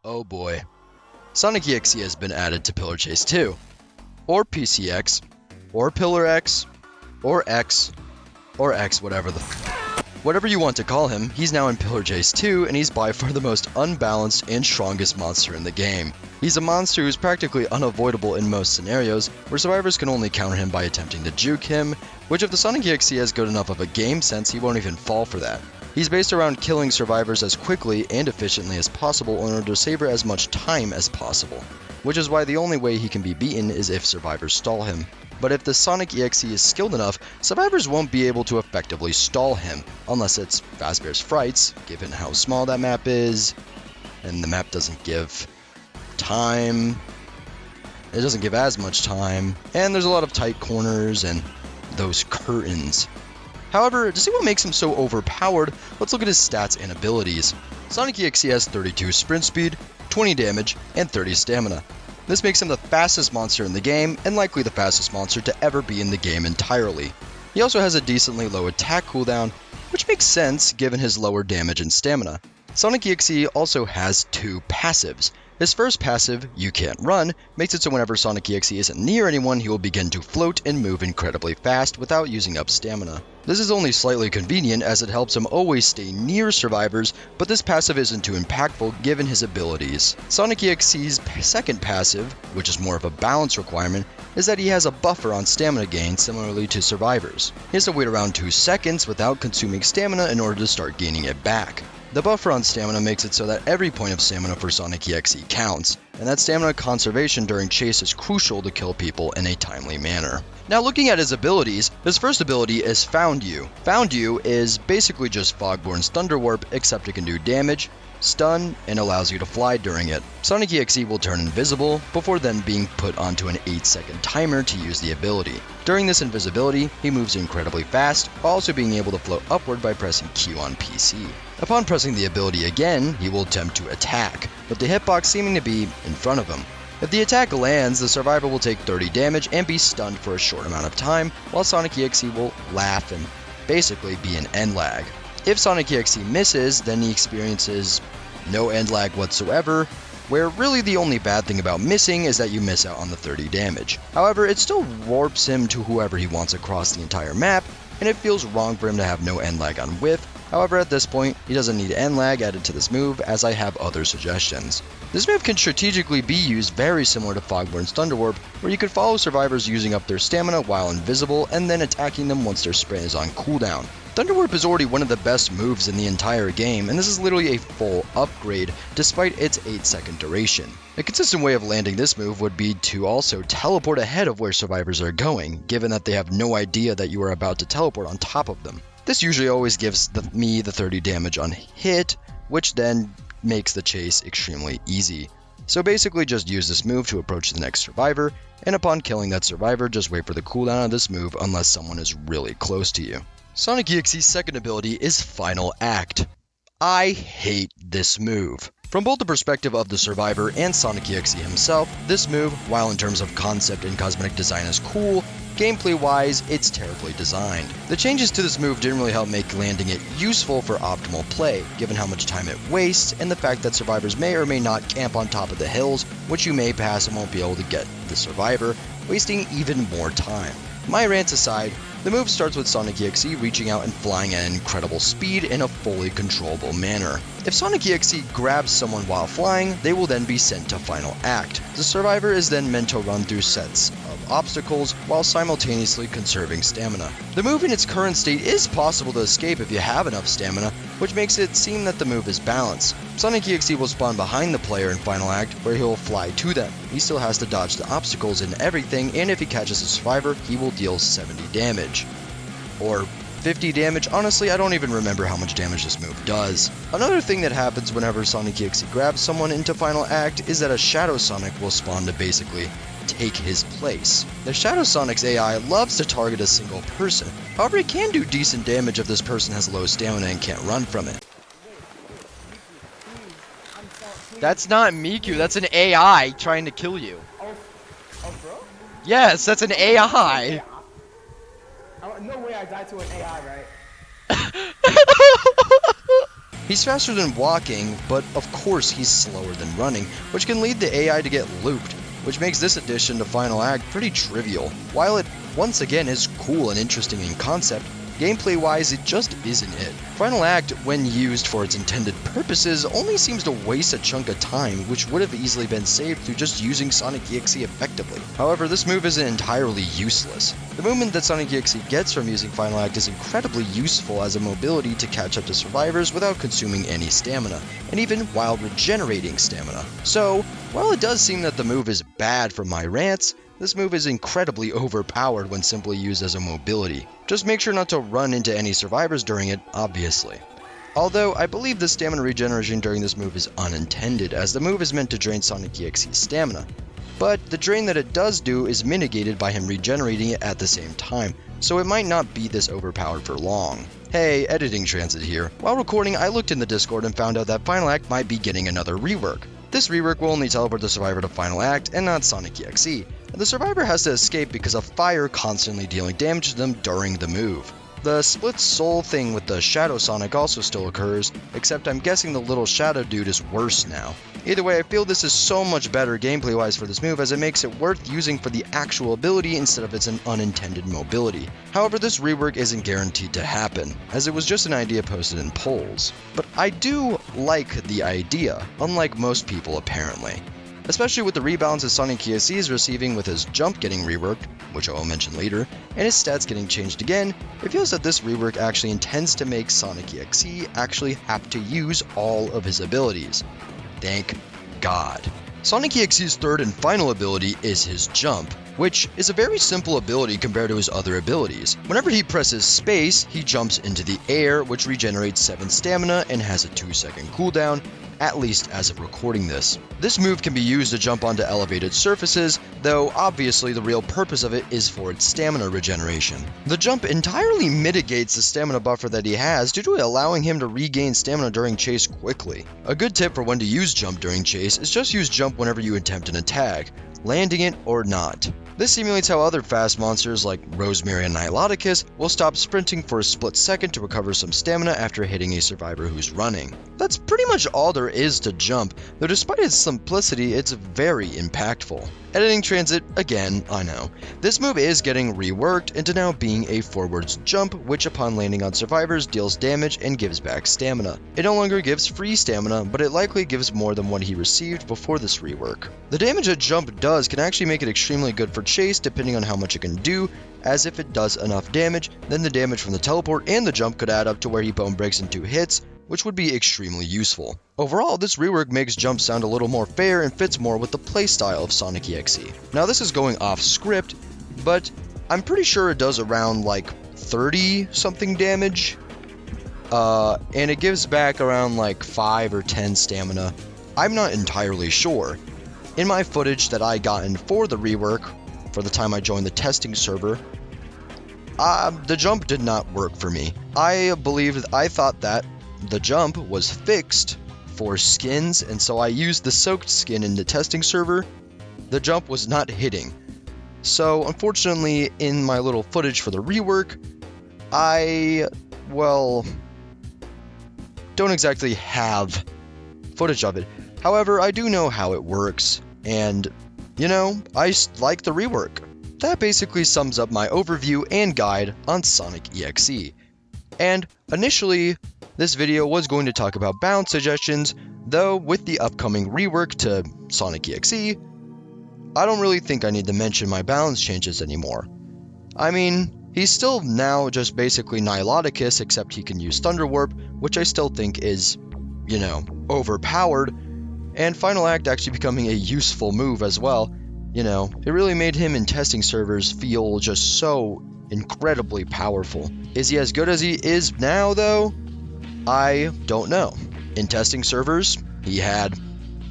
Oh boy. Sonic EXE has been added to Pillar Chase 2, or PCX, or Pillar X, or X, or X, whatever you want to call him. He's now in Pillar Chase 2, and he's by far the most unbalanced and strongest monster in the game. He's a monster who's practically unavoidable in most scenarios, where survivors can only counter him by attempting to juke him, which if the Sonic EXE has good enough of a game sense, he won't even fall for that. He's based around killing survivors as quickly and efficiently as possible in order to savor as much time as possible, which is why the only way he can be beaten is if survivors stall him. But if the Sonic EXE is skilled enough, survivors won't be able to effectively stall him, unless it's Fazbear's Frights, given how small that map is, and the map doesn't give time. It doesn't give as much time, and there's a lot of tight corners and those curtains. However, to see what makes him so overpowered, let's look at his stats and abilities. Sonic EXE has 32 sprint speed, 20 damage, and 30 stamina. This makes him the fastest monster in the game, and likely the fastest monster to ever be in the game entirely. He also has a decently low attack cooldown, which makes sense given his lower damage and stamina. Sonic EXE also has 2 passives. His first passive, You Can't Run, makes it so whenever Sonic EXE isn't near anyone, he will begin to float and move incredibly fast without using up stamina. This is only slightly convenient as it helps him always stay near survivors, but this passive isn't too impactful given his abilities. Sonic EXE's second passive, which is more of a balance requirement, is that he has a buffer on stamina gain similarly to survivors. He has to wait around 2 seconds without consuming stamina in order to start gaining it back. The buffer on stamina makes it so that every point of stamina for Sonic EXE counts, and that stamina conservation during chase is crucial to kill people in a timely manner. Now looking at his abilities, his first ability is Found You. Found You is basically just Fogborn's Thunder Warp, except it can do damage, stun, and allows you to fly during it. Sonic EXE will turn invisible, before then being put onto an 8-second timer to use the ability. During this invisibility, he moves incredibly fast, while also being able to float upward by pressing Q on PC. Upon pressing the ability again, he will attempt to attack, with the hitbox seeming to be in front of him. If the attack lands, the survivor will take 30 damage and be stunned for a short amount of time, while Sonic EXE will laugh and basically be an end lag. If Sonic EXE misses, then he experiences no end lag whatsoever, where really the only bad thing about missing is that you miss out on the 30 damage. However, it still warps him to whoever he wants across the entire map, and it feels wrong for him to have no end lag on whiff. However, at this point, he doesn't need end lag added to this move, as I have other suggestions. This move can strategically be used very similar to Fogborn's Thunder Warp, where you could follow survivors using up their stamina while invisible and then attacking them once their sprint is on cooldown. Thunder Warp is already one of the best moves in the entire game, and this is literally a full upgrade despite its 8-second duration. A consistent way of landing this move would be to also teleport ahead of where survivors are going, given that they have no idea that you are about to teleport on top of them. This usually always gives me the 30 damage on hit, which then makes the chase extremely easy. So basically just use this move to approach the next survivor, and upon killing that survivor, just wait for the cooldown of this move unless someone is really close to you. Sonic EXE's second ability is Final Act. I hate this move. From both the perspective of the survivor and Sonic EXE himself, this move, while in terms of concept and cosmetic design is cool, gameplay-wise, it's terribly designed. The changes to this move didn't really help make landing it useful for optimal play, given how much time it wastes, and the fact that survivors may or may not camp on top of the hills, which you may pass and won't be able to get the survivor, wasting even more time. My rants aside, the move starts with Sonic EXE reaching out and flying at an incredible speed in a fully controllable manner. If Sonic EXE grabs someone while flying, they will then be sent to Final Act. The survivor is then meant to run through sets of obstacles while simultaneously conserving stamina. The move in its current state is possible to escape if you have enough stamina, which makes it seem that the move is balanced. Sonic EXE will spawn behind the player in Final Act, where he'll fly to them. He still has to dodge the obstacles and everything, and if he catches a survivor, he will deal 70 damage. Or 50 damage. Honestly, I don't even remember how much damage this move does. Another thing that happens whenever Sonic EXE grabs someone into Final Act is that a Shadow Sonic will spawn to basically take his place. The Shadow Sonic's AI loves to target a single person. However, it can do decent damage if this person has low stamina and can't run from it. That's not Miku, that's an AI trying to kill you. Oh, bro? Yes, that's an AI. No way I died to an AI, right? He's faster than walking, but of course he's slower than running, which can lead the AI to get looped, which makes this addition to Final Act pretty trivial. While it, once again, is cool and interesting in concept, gameplay-wise it just isn't it. Final Act, when used for its intended purposes, only seems to waste a chunk of time, which would have easily been saved through just using Sonic EXE effectively. However, this move isn't entirely useless. The movement that Sonic EXE gets from using Final Act is incredibly useful as a mobility to catch up to survivors without consuming any stamina, and even while regenerating stamina. So, while it does seem that the move is bad for my rants, this move is incredibly overpowered when simply used as a mobility. Just make sure not to run into any survivors during it, obviously. Although, I believe the stamina regeneration during this move is unintended, as the move is meant to drain Sonic EXE's stamina. But the drain that it does do is mitigated by him regenerating it at the same time, so it might not be this overpowered for long. Hey, editing transit here. While recording, I looked in the Discord and found out that Final Act might be getting another rework. This rework will only teleport the survivor to Final Act and not Sonic EXE, and the survivor has to escape because of fire constantly dealing damage to them during the move. The split soul thing with the Shadow Sonic also still occurs, except I'm guessing the little shadow dude is worse now. Either way, I feel this is so much better gameplay-wise for this move as it makes it worth using for the actual ability instead of its unintended mobility. However, this rework isn't guaranteed to happen, as it was just an idea posted in polls. But I do like the idea, unlike most people apparently. Especially with the rebalances Sonic EXE is receiving with his jump getting reworked, which I will mention later, and his stats getting changed again, it feels that this rework actually intends to make Sonic EXE actually have to use all of his abilities. Thank God. Sonic EXE's third and final ability is his jump, which is a very simple ability compared to his other abilities. Whenever he presses space, he jumps into the air, which regenerates 7 stamina and has a 2-second cooldown, at least as of recording this. This move can be used to jump onto elevated surfaces, though obviously the real purpose of it is for its stamina regeneration. The jump entirely mitigates the stamina buffer that he has due to allowing him to regain stamina during chase quickly. A good tip for when to use jump during chase is just use jump whenever you attempt an attack, landing it or not. This simulates how other fast monsters like Rosemary and Niloticus will stop sprinting for a split second to recover some stamina after hitting a survivor who's running. That's pretty much all there is to jump, though despite its simplicity, it's very impactful. Editing transit, again, I know. This move is getting reworked into now being a forwards jump, which upon landing on survivors deals damage and gives back stamina. It no longer gives free stamina, but it likely gives more than what he received before this rework. The damage that jump does can actually make it extremely good for chase depending on how much it can do, as if it does enough damage, then the damage from the teleport and the jump could add up to where he bone breaks in 2 hits, which would be extremely useful. Overall, this rework makes jump sound a little more fair and fits more with the playstyle of Sonic EXE. Now this is going off script, but I'm pretty sure it does around like 30 something damage, and it gives back around like 5 or 10 stamina. I'm not entirely sure. In my footage that I gotten for the rework, for the time I joined the testing server, the jump did not work for me. I thought that the jump was fixed for skins, and so I used the soaked skin in the testing server. The jump was not hitting. So unfortunately, in my little footage for the rework, I, well, don't exactly have footage of it. However, I do know how it works, and, you know, I like the rework. That basically sums up my overview and guide on Sonic EXE. And initially, this video was going to talk about balance suggestions, though with the upcoming rework to Sonic EXE, I don't really think I need to mention my balance changes anymore. I mean, he's still now just basically Niloticus, except he can use Thunder Warp, which I still think is, you know, overpowered, and Final Act actually becoming a useful move as well. You know, it really made him in testing servers feel just so incredibly powerful. Is he as good as he is now, though? I don't know. In testing servers, he had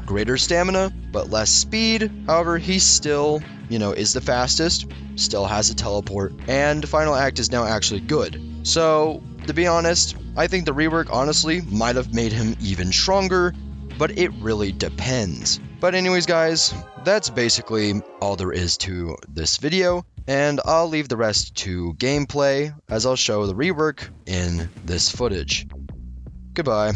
greater stamina, but less speed. However, he still, you know, is the fastest, still has a teleport, and Final Act is now actually good. So, to be honest, I think the rework honestly might have made him even stronger, but it really depends. But anyways guys, that's basically all there is to this video, and I'll leave the rest to gameplay as I'll show the rework in this footage. Goodbye.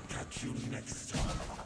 Catch you next time.